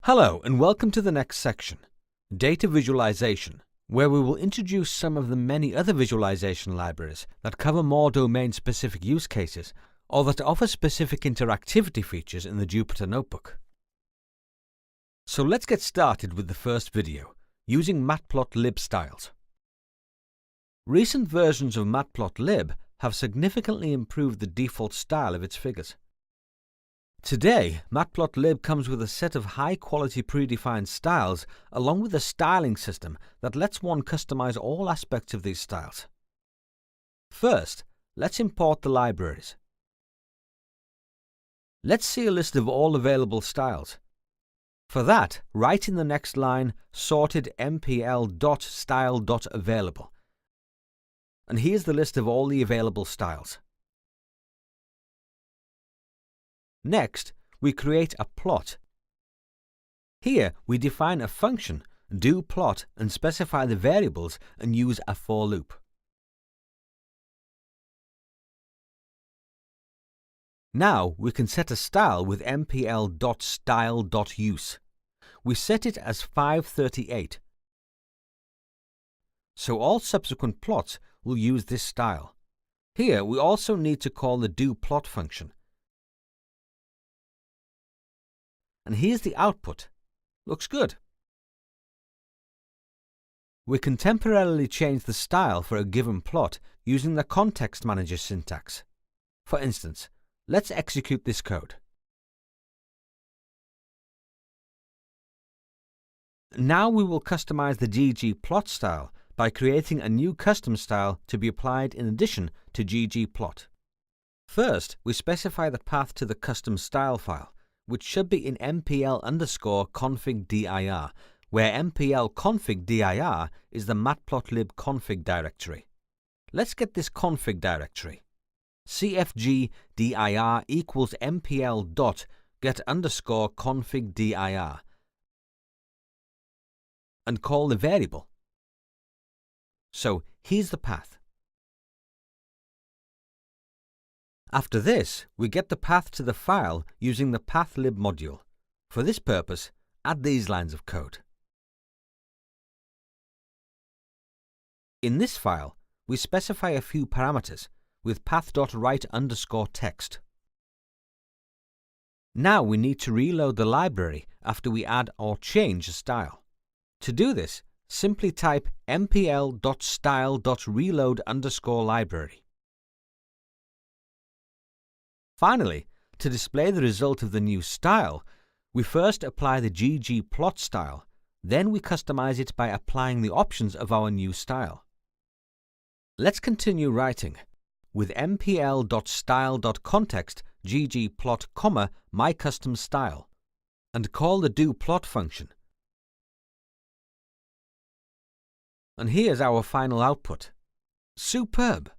Hello and welcome to the next section, Data Visualization, where we will introduce some of the many other visualization libraries that cover more domain-specific use cases or that offer specific interactivity features in the Jupyter Notebook. So let's get started with the first video, using Matplotlib Styles. Recent versions of Matplotlib have significantly improved the default style of its figures. Today, Matplotlib comes with a set of high-quality predefined styles along with a styling system that lets one customize all aspects of these styles. First, let's import the libraries. Let's see a list of all available styles. For that, write in the next line sorted mpl.style.available. And here's the list of all the available styles. Next, we create a plot. Here, we define a function, doPlot, and specify the variables and use a for loop. Now, we can set a style with mpl.style.use. We set it as 538. So all subsequent plots will use this style. Here, we also need to call the doPlot function. And here's the output. Looks good. We can temporarily change the style for a given plot using the context manager syntax. For instance, let's execute this code. Now we will customize the ggplot style by creating a new custom style to be applied in addition to ggplot. First, we specify the path to the custom style file, which should be in mpl_config_dir, where mpl_config_dir is the matplotlib config directory. Let's get this config directory. cfg dir equals mpl.get_config_dir and call the variable. So here's the path. After this, we get the path to the file using the pathlib module. For this purpose, add these lines of code. In this file, we specify a few parameters with path.write_text. Now we need to reload the library after we add or change a style. To do this, simply type mpl.style.reload_library. Finally, to display the result of the new style, we first apply the ggplot style, then we customize it by applying the options of our new style. Let's continue writing with mpl.style.context ggplot, mycustomstyle, and call the doPlot function. And here's our final output. Superb!